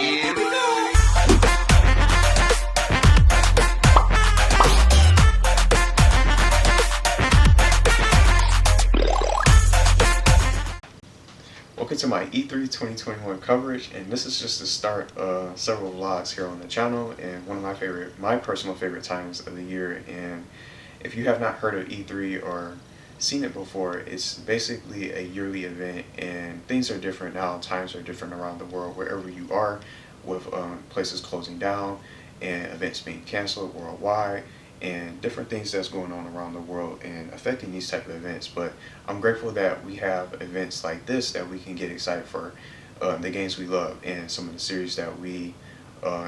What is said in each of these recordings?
Here we go. Welcome to my E3 2021 coverage, and this is just the start of several vlogs here on the channel, and one of my personal favorite times of the year. And if you have not heard of E3 or seen it before, it's basically a yearly event, and things are different now. Times are different around the world wherever you are, with places closing down and events being canceled worldwide, and different things that's going on around the world and affecting these type of events. But I'm grateful that we have events like this that we can get excited for the games we love and some of the series that we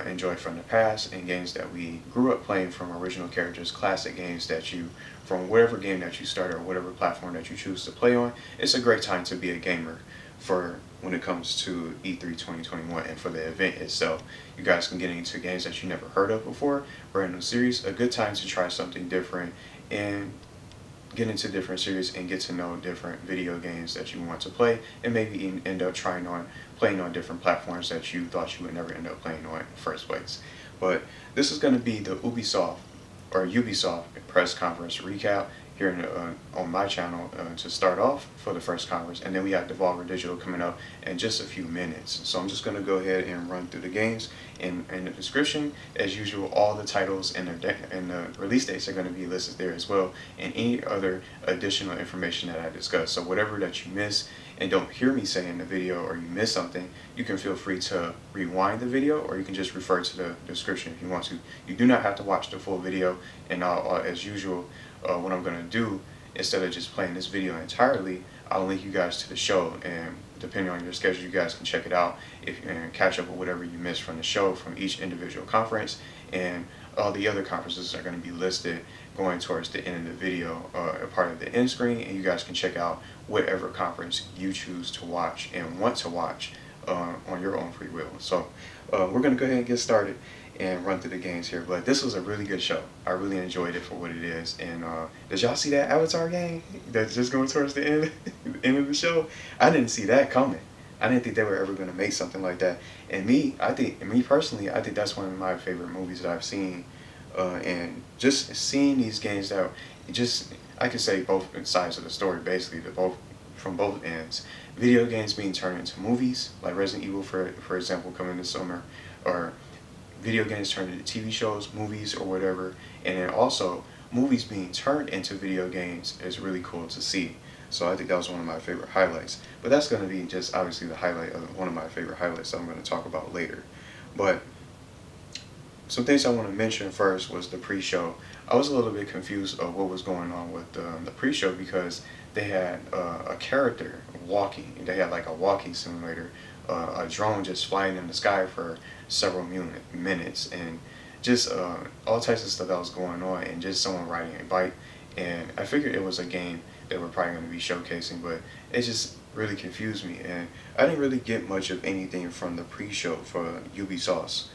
enjoyed from the past, and games that we grew up playing from original characters, classic games that you, from whatever game that you start or whatever platform that you choose to play on. It's a great time to be a gamer for when it comes to E3 2021 and for the event itself. You guys can get into games that you never heard of before, brand new series, a good time to try something different and get into different series and get to know different video games that you want to play, and maybe even end up playing on different platforms that you thought you would never end up playing on in the first place. But this is going to be the Ubisoft press conference recap here on my channel to start off for the first conference, and then we have Devolver Digital coming up in just a few minutes. So I'm just going to go ahead and run through the games. In the description, as usual, all the titles and the release dates are going to be listed there as well, and any other additional information that I discuss. So whatever that you miss and don't hear me say in the video, or you miss something, you can feel free to rewind the video, or you can just refer to the description if you want to. You do not have to watch the full video, and as usual, what I'm going to do, instead of just playing this video entirely, I'll link you guys to the show, and depending on your schedule, you guys can check it out and catch up with whatever you missed from the show, from each individual conference. And all the other conferences are going to be listed going towards the end of the video, a part of the end screen, and you guys can check out whatever conference you choose to watch and want to watch on your own free will. So we're going to go ahead and get started and run through the games here. But this was a really good show. I really enjoyed it for what it is. And did y'all see that Avatar game that's just going towards the end of the show? I didn't see that coming. I didn't think they were ever going to make something like that. And me personally, I think that's one of my favorite movies that I've seen. And just seeing these games that I could say both sides of the story, basically, from both ends. Video games being turned into movies, like Resident Evil, for example, coming this summer, or video games turned into TV shows, movies, or whatever. And then also movies being turned into video games is really cool to see. So I think that was one of my favorite highlights. But that's going to be just obviously the highlight of one of my favorite highlights that I'm going to talk about later. But some things I want to mention first was the pre-show. I was a little bit confused of what was going on with the pre-show, because they had a character walking. They had like a walking simulator, a drone just flying in the sky for several minutes, and just all types of stuff that was going on, and just someone riding a bike. And I figured it was a game that we're probably going to be showcasing, but it just really confused me, and I didn't really get much of anything from the pre-show for Ubisoft's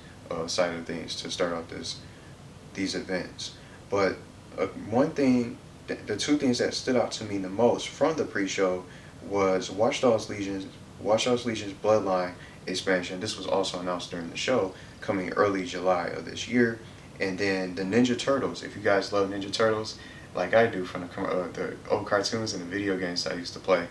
side of things to start out these events. But one thing, the two things that stood out to me the most from the pre-show was Watchdogs Legion's Bloodline expansion. This was also announced during the show, coming early July of this year. And then the Ninja Turtles. If you guys love Ninja Turtles like I do, from the old cartoons and the video games I used to play,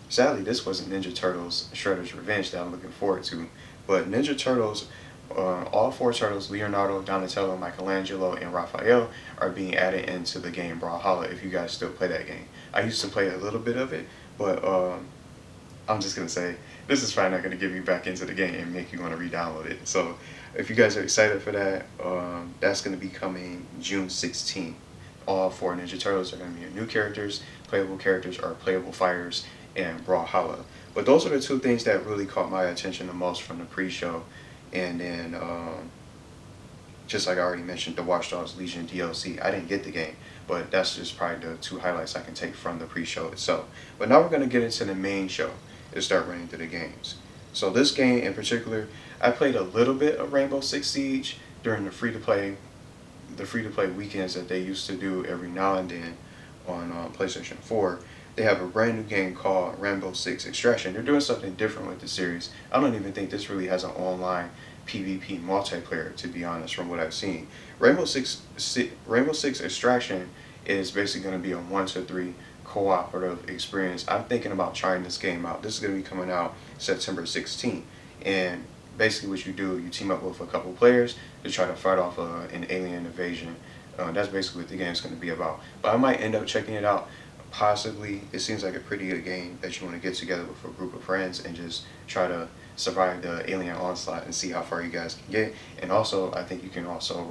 sadly this wasn't Ninja Turtles Shredder's Revenge that I'm looking forward to. But Ninja Turtles, all four turtles, Leonardo, Donatello, Michelangelo, and Raphael, are being added into the game Brawlhalla, if you guys still play that game. I used to play a little bit of it, but I'm just going to say, this is probably not going to get me back into the game and make you want to re-download it. So if you guys are excited for that, that's going to be coming June 16th. All four Ninja Turtles are going to be new characters, playable fighters, and Brawlhalla. But those are the two things that really caught my attention the most from the pre-show. And then, just like I already mentioned, the Watchdogs Legion DLC. I didn't get the game, but that's just probably the two highlights I can take from the pre-show itself. But now we're going to get into the main show and start running through the games. So this game in particular, I played a little bit of Rainbow Six Siege during the free-to-play weekends that they used to do every now and then on PlayStation 4. they have a brand new game called Rainbow Six Extraction. They're doing something different with the series. I don't even think this really has an online PvP multiplayer, to be honest, from what I've seen. Rainbow Six Extraction is basically going to be a 1 to 3 cooperative experience. I'm thinking about trying this game out. This is going to be coming out September 16th, and basically what you do, you team up with a couple players to try to fight off an alien invasion. That's basically what the game's going to be about. But I might end up checking it out. Possibly. It seems like a pretty good game that you want to get together with a group of friends and just try to survive the alien onslaught and see how far you guys can get. And also, I think you can also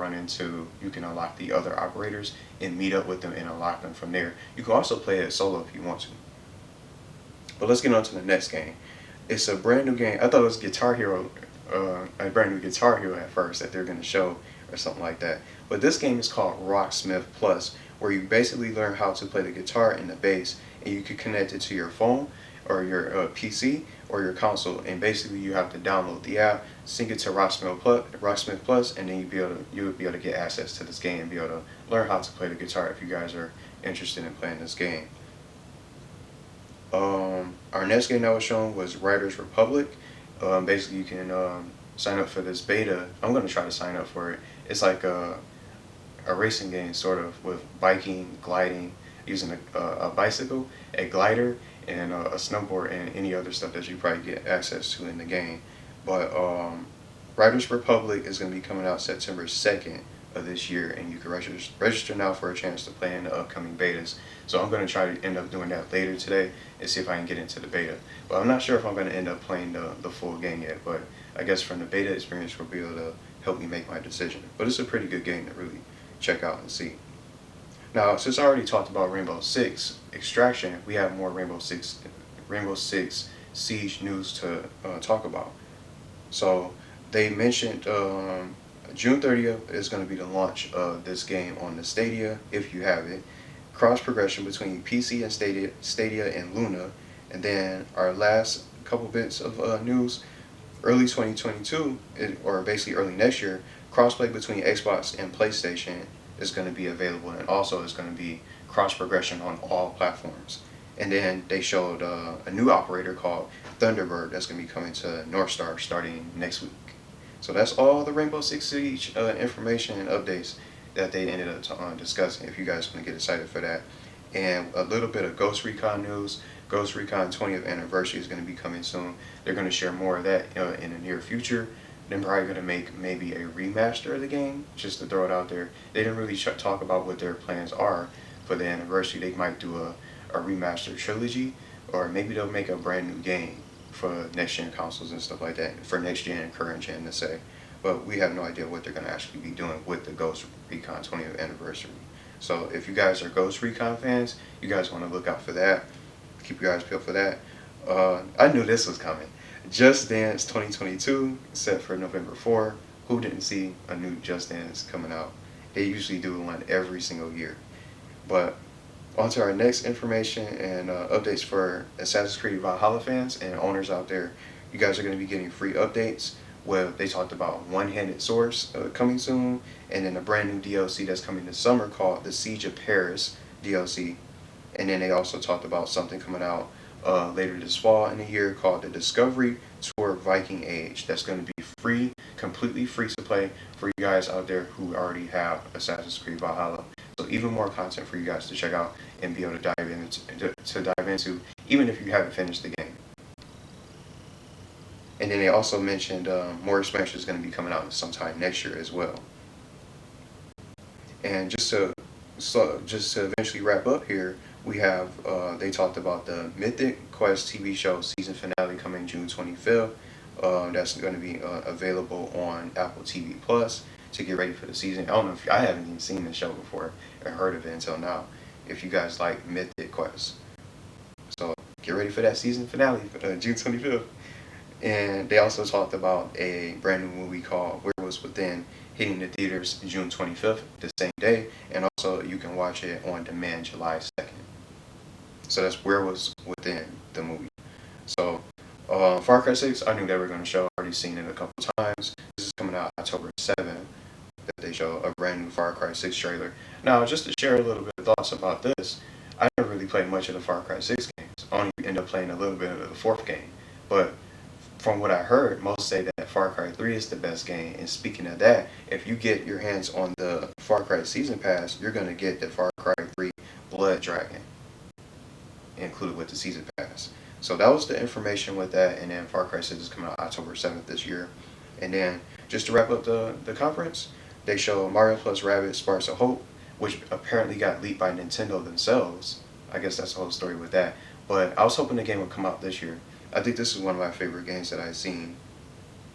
you can unlock the other operators and meet up with them and unlock them from there. You can also play it solo if you want to. But let's get on to the next game. It's a brand new game. I thought it was Guitar Hero, a brand new Guitar Hero at first that they're going to show or something like that. But this game is called Rocksmith Plus, where you basically learn how to play the guitar and the bass, and you can connect it to your phone or your PC or your console, and basically you have to download the app, sync it to Rocksmith Plus, and then you would be able to get access to this game and be able to learn how to play the guitar if you guys are interested in playing this game. Our next game that was shown was RidersRepublic. Basically you can sign up for this beta. I'm going to try to sign up for it. It's like a racing game, sort of, with biking, gliding, using a bicycle, a glider, and a snowboard, and any other stuff that you probably get access to in the game. But RidersRepublic is going to be coming out September 2nd of this year, and you can register now for a chance to play in the upcoming betas. So I'm going to try to end up doing that later today and see if I can get into the beta. But I'm not sure if I'm going to end up playing the full game yet, but I guess from the beta experience will be able to help me make my decision. But it's a pretty good game to really check out and see. Now, since I already talked about Rainbow Six Extraction, we have more Rainbow Six Siege news to talk about. So they mentioned June 30th is going to be the launch of this game on the Stadia, if you have it. Cross progression between PC and Stadia and Luna. And then our last couple bits of news, early 2022, or basically early next year, crossplay between Xbox and PlayStation is going to be available, and also is going to be cross progression on all platforms. And then they showed a new operator called Thunderbird that's going to be coming to NorthStar starting next week. So that's all the Rainbow Six Siege information and updates that they ended up discussing, if you guys want to get excited for that. And a little bit of Ghost Recon news. Ghost Recon 20th anniversary is going to be coming soon. They're going to share more of that in the near future. They're probably going to make maybe a remaster of the game, just to throw it out there. They didn't really talk about what their plans are for the anniversary. They might do a remaster trilogy, or maybe they'll make a brand new game for next gen consoles and stuff like that, for next gen and current gen to say. But we have no idea what they're going to actually be doing with the Ghost Recon 20th anniversary. So if you guys are Ghost Recon fans, you guys want to look out for that. Keep your eyes peeled for that. I knew this was coming. Just Dance 2022, set for November 4. Who didn't see a new Just Dance coming out? They usually do one every single year. But on to our next information and updates for Assassin's Creed Valhalla fans and owners out there. You guys are going to be getting free updates. Well, they talked about One-Handed Swords coming soon, and then a brand new DLC that's coming this summer called the Siege of Paris DLC. And then they also talked about something coming out later this fall in the year called the Discovery Tour Viking Age. That's going to be free, completely free to play for you guys out there who already have Assassin's Creed Valhalla. So even more content for you guys to check out and be able to dive into, even if you haven't finished the game. And then they also mentioned more expansion is going to be coming out sometime next year as well. And just to eventually wrap up here, we have they talked about the Mythic Quest TV show season finale coming June 25th. That's going to be available on Apple TV Plus to get ready for the season. I don't know if I haven't even seen the show before or heard of it until now. If you guys like Mythic Quest, so get ready for that season finale June 25th. And they also talked about a brand new movie called Werewolves Within hitting the theaters June 25th, the same day, and also you can watch it on demand July 2nd. So that's Werewolves Within, the movie. So Far Cry 6, I knew they were going to show. I've already seen it a couple times. This is coming out October 7th, that they show a brand new Far Cry 6 trailer. Now, just to share a little bit of thoughts about this, I never really played much of the Far Cry 6 games. I only end up playing a little bit of the fourth game. But from what I heard, most say that Far Cry 3 is the best game. And speaking of that, if you get your hands on the Far Cry Season Pass, you're going to get the Far Cry 3 Blood Dragon included with the Season Pass. So that was the information with that. And then Far Cry 6 is coming out October 7th this year. And then just to wrap up the conference, they show Mario plus Rabbids Sparks of Hope, which apparently got leaked by Nintendo themselves. I guess that's the whole story with that. But I was hoping the game would come out this year. I think this is one of my favorite games that I've seen.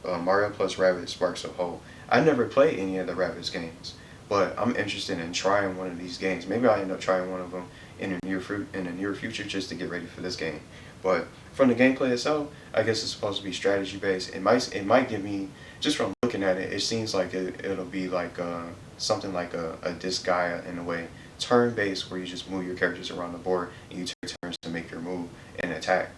Mario plus Rabbids Sparks of Hope. I never played any of the Rabbids games, but I'm interested in trying one of these games. Maybe I'll end up trying one of them in the near future just to get ready for this game. But from the gameplay itself, I guess it's supposed to be strategy based. It might give me, just from looking at it, it seems like it'll be like something like a Disgaea in a way, turn based, where you just move your characters around the board and you take turns to make your move and attack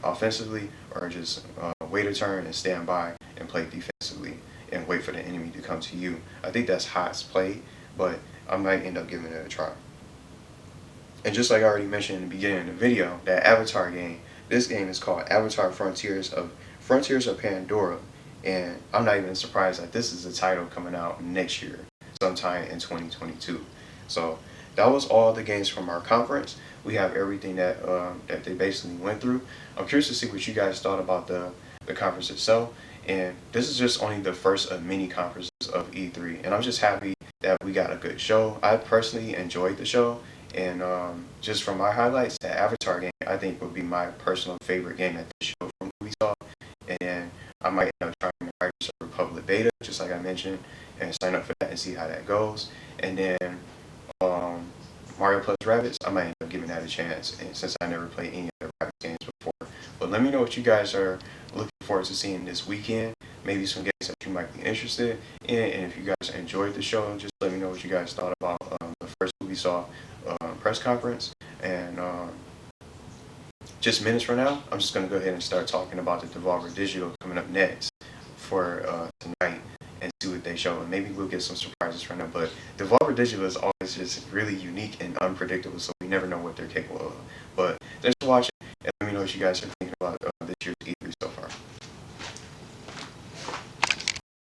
offensively, or just wait a turn and stand by and play defensively and wait for the enemy to come to you. I think that's how it's played, but I might end up giving it a try. And just like I already mentioned in the beginning of the video, that Avatar game, this game is called Avatar Frontiers of Pandora, and I'm not even surprised that this is a title coming out next year, sometime in 2022. So that was all the games from our conference. We have everything that that they basically went through. I'm curious to see what you guys thought about the conference itself. And this is just only the first of many conferences of E3, and I'm just happy that we got a good show. I personally enjoyed the show, and just from my highlights, the Avatar game I think would be my personal favorite game at this show from Ubisoft. And I might end up trying the RidersRepublic beta, just like I mentioned, and sign up for that and see how that goes. And then Mario plus Rabbids, I might end up giving that a chance, and since I never played any of the Rabbids games before. But let me know what you guys are looking forward to seeing this weekend. Maybe some games that you might be interested in, and if you guys enjoyed the show, just let me know what you guys thought about the first Ubisoft press conference. And just minutes from now, I'm just going to go ahead and start talking about the Devolver Digital coming up next for tonight, and see what they show, and maybe we'll get some surprises from them. But Devolver Digital is always just really unique and unpredictable, so we never know what they're capable of. But thanks for watching, and let me know what you guys are thinking about this year's E3 so far.